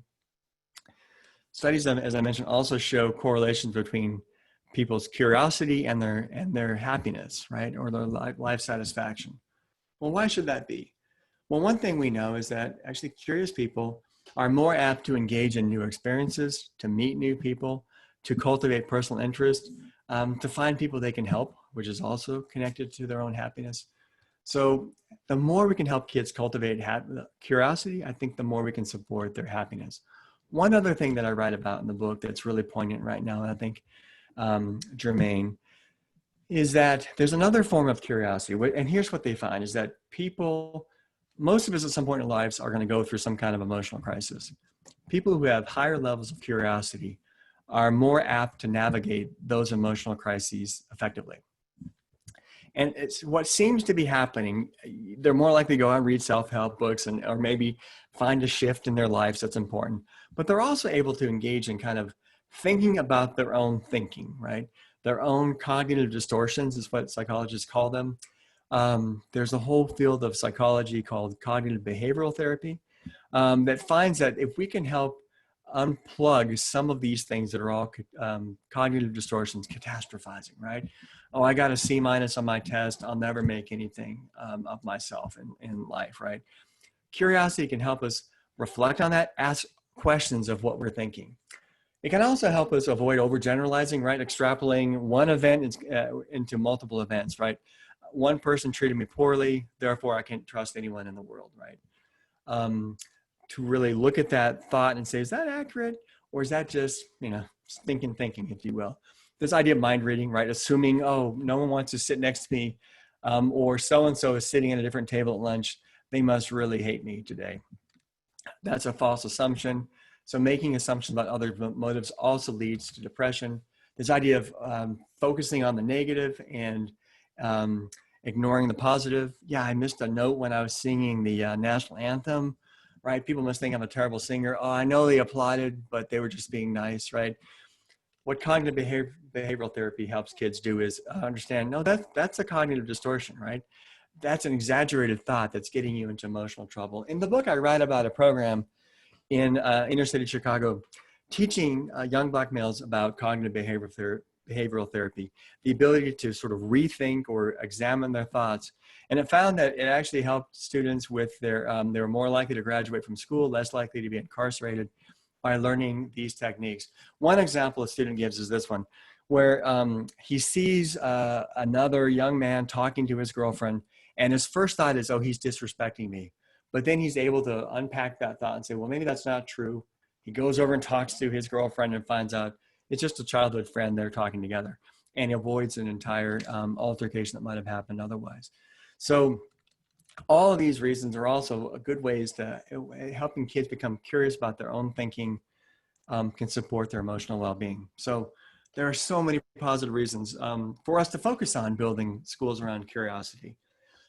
Studies, as I mentioned, also show correlations between people's curiosity and their happiness, right? Or their life satisfaction. Well, why should that be? Well, one thing we know is that actually curious people are more apt to engage in new experiences, to meet new people, to cultivate personal interest, to find people they can help, which is also connected to their own happiness. So the more we can help kids cultivate curiosity, I think the more we can support their happiness. One other thing that I write about in the book that's really poignant right now, and I think germane, is that there's another form of curiosity. And here's what they find is that most of us at some point in our lives are going to go through some kind of emotional crisis. People who have higher levels of curiosity are more apt to navigate those emotional crises effectively. And it's what seems to be happening. They're more likely to go out and read self-help books or maybe find a shift in their lives that's important. But they're also able to engage in kind of thinking about their own thinking, right? Their own cognitive distortions is what psychologists call them. There's a whole field of psychology called cognitive behavioral therapy that finds that if we can help unplug some of these things that are all cognitive distortions, catastrophizing, right? Oh, I got a C- on my test. I'll never make anything of myself in life, right? Curiosity can help us reflect on that, ask questions of what we're thinking. It can also help us avoid overgeneralizing, right? Extrapolating one event into multiple events, right? One person treated me poorly, therefore I can't trust anyone in the world, right? To really look at that thought and say, is that accurate? Or is that just, thinking, if you will? This idea of mind reading, right? Assuming, oh, no one wants to sit next to me, or so-and-so is sitting at a different table at lunch, they must really hate me today. That's a false assumption. So making assumptions about other motives also leads to depression. This idea of focusing on the negative and ignoring the positive. Yeah, I missed a note when I was singing the national anthem, right? People must think I'm a terrible singer. Oh, I know they applauded, but they were just being nice, right? What cognitive behavioral therapy helps kids do is understand, no, that's a cognitive distortion, right? That's an exaggerated thought that's getting you into emotional trouble. In the book, I write about a program in inner city Chicago teaching young Black males about cognitive behavioral therapy, the ability to sort of rethink or examine their thoughts. And it found that it actually helped students with they were more likely to graduate from school, less likely to be incarcerated by learning these techniques. One example a student gives is this one, where he sees another young man talking to his girlfriend, and his first thought is, oh, he's disrespecting me. But then he's able to unpack that thought and say, well, maybe that's not true. He goes over and talks to his girlfriend and finds out it's just a childhood friend. They're talking together, and he avoids an entire altercation that might have happened otherwise. So all of these reasons are also good ways to helping kids become curious about their own thinking can support their emotional well-being. So there are so many positive reasons for us to focus on building schools around curiosity.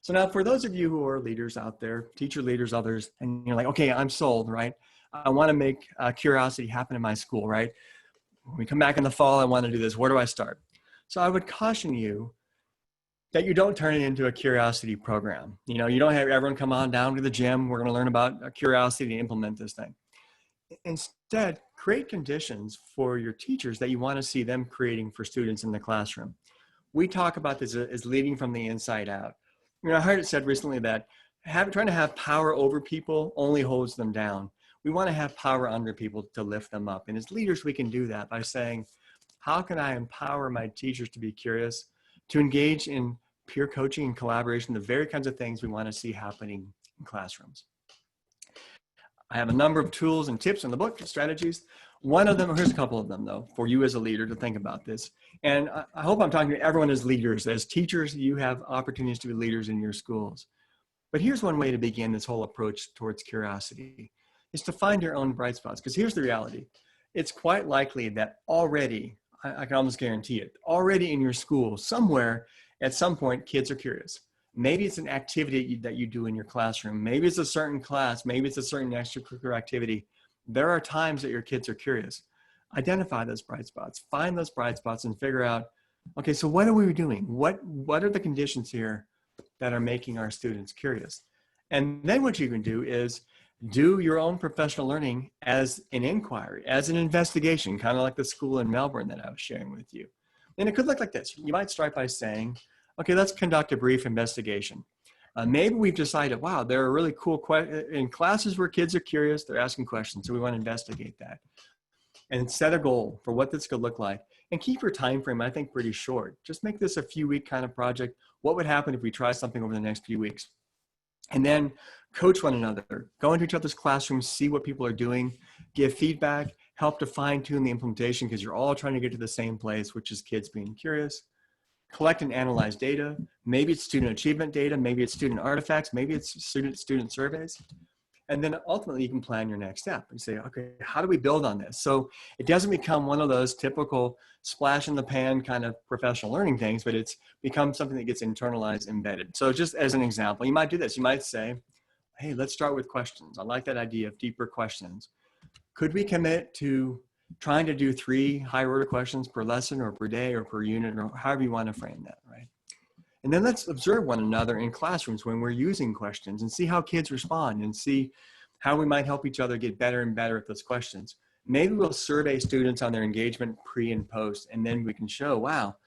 So now for those of you who are leaders out there, teacher leaders, others, and you're like, okay, I'm sold, right? I want to make curiosity happen in my school, right? When we come back in the fall, I want to do this. Where do I start? So I would caution you that you don't turn it into a curiosity program. You don't have everyone come on down to the gym. We're going to learn about curiosity and implement this thing. Instead, create conditions for your teachers that you want to see them creating for students in the classroom. We talk about this as leading from the inside out. I heard it said recently that trying to have power over people only holds them down. We want to have power under people to lift them up. And as leaders, we can do that by saying, how can I empower my teachers to be curious, to engage in peer coaching and collaboration, the very kinds of things we want to see happening in classrooms. I have a number of tools and tips in the book, strategies. One of them, here's a couple of them though, for you as a leader to think about this. And I hope I'm talking to everyone as leaders. As teachers, you have opportunities to be leaders in your schools. But here's one way to begin this whole approach towards curiosity, is to find your own bright spots. Because here's the reality. It's quite likely that already, I can almost guarantee it, already in your school, somewhere, at some point, kids are curious. Maybe it's an activity that you do in your classroom. Maybe it's a certain class. Maybe it's a certain extracurricular activity. There are times that your kids are curious. Identify those bright spots. Find those bright spots and figure out, okay, so what are we doing? What are the conditions here that are making our students curious? And then what you can do is do your own professional learning as an inquiry, as an investigation, kind of like the school in Melbourne that I was sharing with you. And it could look like this. You might start by saying, okay, let's conduct a brief investigation. Maybe we've decided, wow, there are really cool questions in classes where kids are curious, they're asking questions, so we want to investigate that. And set a goal for what this could look like. And keep your time frame, I think, pretty short. Just make this a few-week kind of project. What would happen if we try something over the next few weeks? And then coach one another. Go into each other's classrooms, see what people are doing, give feedback, help to fine-tune the implementation because you're all trying to get to the same place, which is kids being curious. Collect and analyze data. Maybe it's student achievement data, maybe it's student artifacts, maybe it's student surveys. And then ultimately you can plan your next step and say, okay, how do we build on this? So it doesn't become one of those typical splash in the pan kind of professional learning things, but it's become something that gets internalized, embedded. So just as an example, you might do this. You might say, hey, let's start with questions. I like that idea of deeper questions. Could we commit to trying to do 3 higher order questions per lesson or per day or per unit or however you want to frame that, right? And then let's observe one another in classrooms when we're using questions and see how kids respond and see how we might help each other get better and better at those questions. Maybe we'll survey students on their engagement pre and post, and then we can show, wow,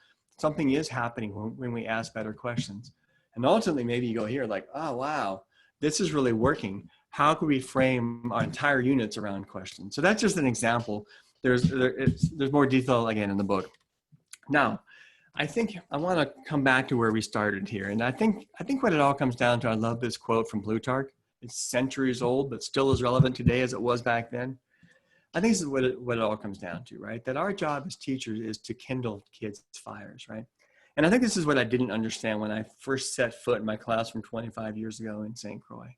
something is happening when we ask better questions. And ultimately, maybe you go here like, oh, wow, this is really working. How could we frame our entire units around questions? So that's just an example. There's more detail again in the book. Now, I think I want to come back to where we started here. And I think what it all comes down to, I love this quote from Plutarch. It's centuries old, but still as relevant today as it was back then. I think this is what it all comes down to, right? That our job as teachers is to kindle kids' fires, right? And I think this is what I didn't understand when I first set foot in my classroom 25 years ago in St. Croix,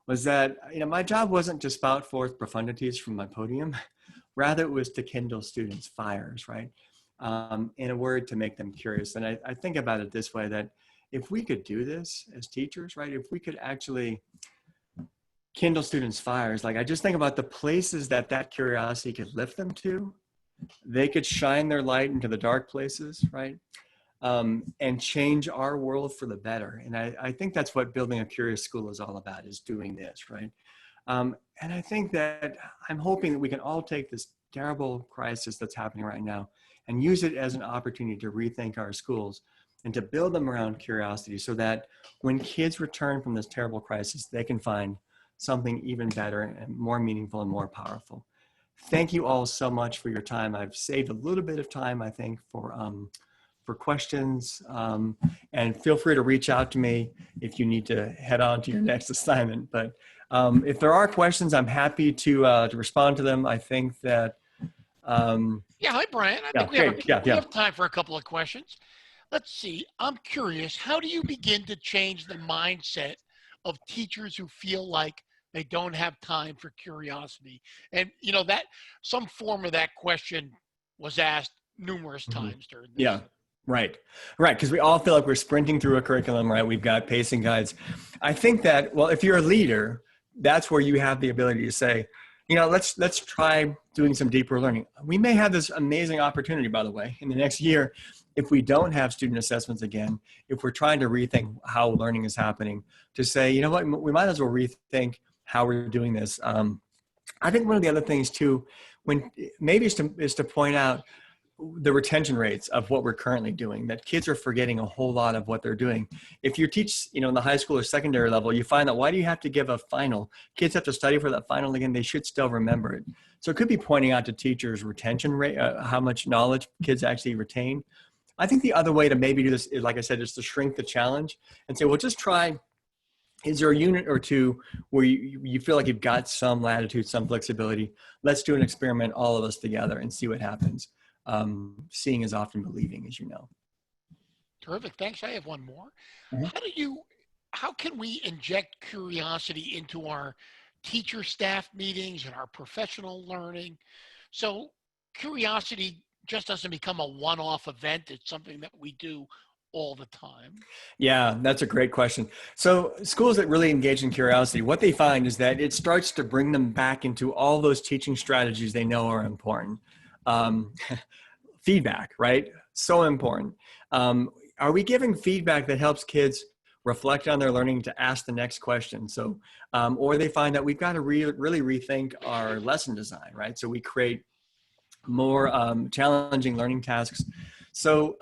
was that, my job wasn't to spout forth profundities from my podium. Rather, it was to kindle students' fires, right? In a word, to make them curious. And I think about it this way, that if we could do this as teachers, right? If we could actually kindle students' fires, like I just think about the places that curiosity could lift them to. They could shine their light into the dark places, right? And change our world for the better. And I think that's what building a curious school is all about, is doing this, right? And I think that I'm hoping that we can all take this terrible crisis that's happening right now and use it as an opportunity to rethink our schools and to build them around curiosity so that when kids return from this terrible crisis, they can find something even better and more meaningful and more powerful. Thank you all so much for your time. I've saved a little bit of time, I think, for questions, and feel free to reach out to me if you need to head on to your next assignment. But if there are questions, I'm happy to respond to them. I think that Yeah, hi, Brian. I think we have time for a couple of questions. Let's see. I'm curious, how do you begin to change the mindset of teachers who feel like they don't have time for curiosity? And, that some form of that question was asked numerous times during this. Yeah. Right. Because we all feel like we're sprinting through a curriculum, right? We've got pacing guides. I think that, well, if you're a leader, that's where you have the ability to say, let's try doing some deeper learning. We may have this amazing opportunity, by the way, in the next year, if we don't have student assessments again, if we're trying to rethink how learning is happening, to say, you know what, we might as well rethink how we're doing this. I think one of the other things too, when maybe is to point out, the retention rates of what we're currently doing, that kids are forgetting a whole lot of what they're doing. If you teach, in the high school or secondary level, you find that why do you have to give a final? Kids have to study for that final again. They should still remember it. So it could be pointing out to teachers retention rate, how much knowledge kids actually retain. I think the other way to maybe do this is, like I said, is to shrink the challenge and say, well, just try. Is there a unit or two where you feel like you've got some latitude, some flexibility? Let's do an experiment, all of us together, and see what happens. Seeing is often believing, as you know. Terrific. Thanks. I have one more. Mhm. How can we inject curiosity into our teacher staff meetings and our professional learning? So curiosity just doesn't become a one-off event. It's something that we do all the time. Yeah, that's a great question. So schools that really engage in curiosity, what they find is that it starts to bring them back into all those teaching strategies they know are important. Um, Feedback, right? So important. Are we giving feedback that helps kids reflect on their learning to ask the next question? So, or they find that we've got to really rethink our lesson design, right? So we create more challenging learning tasks. So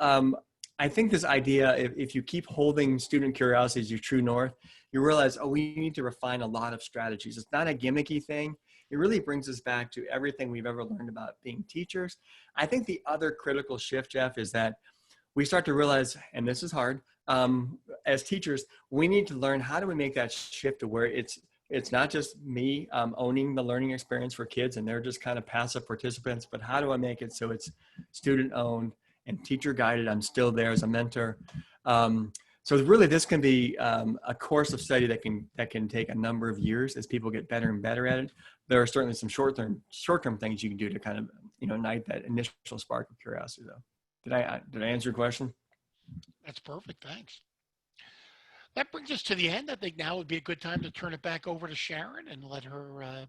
I think this idea, if you keep holding student curiosity as your true north, you realize, oh, we need to refine a lot of strategies. It's not a gimmicky thing. It really brings us back to everything we've ever learned about being teachers. I think the other critical shift, Jeff, is that we start to realize, and this is hard, as teachers, we need to learn how do we make that shift to where it's not just me owning the learning experience for kids and they're just kind of passive participants, but how do I make it so it's student owned and teacher guided? I'm still there as a mentor. So really this can be a course of study that can take a number of years as people get better and better at it. There are certainly some short-term things you can do to kind of, ignite that initial spark of curiosity though. Did I answer your question? That's perfect. Thanks. That brings us to the end. I think now would be a good time to turn it back over to Sharon and let her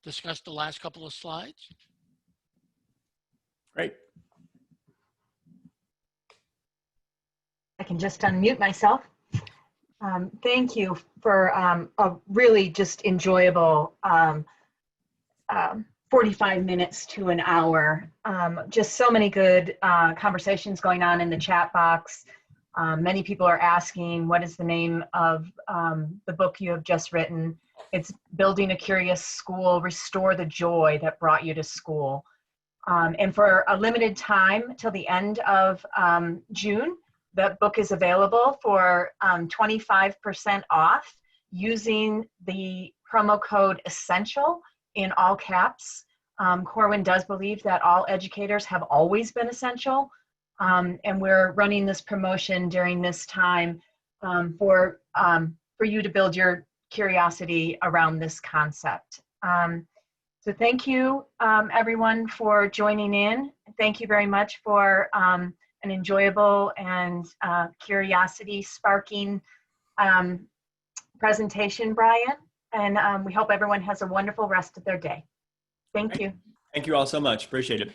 discuss the last couple of slides. Great. I can just unmute myself. Thank you for a really just enjoyable 45 minutes to an hour. Just so many good conversations going on in the chat box. Many people are asking, what is the name of the book you have just written? It's Building a Curious School, Restore the Joy That Brought You to School. And for a limited time till the end of June, the book is available for 25% off using the promo code ESSENTIAL in all caps. Corwin does believe that all educators have always been essential. And we're running this promotion during this time for you to build your curiosity around this concept. So thank you, everyone, for joining in. Thank you very much for an enjoyable and curiosity-sparking presentation, Bryan. And we hope everyone has a wonderful rest of their day. Thank you. Thank you all so much. Appreciate it.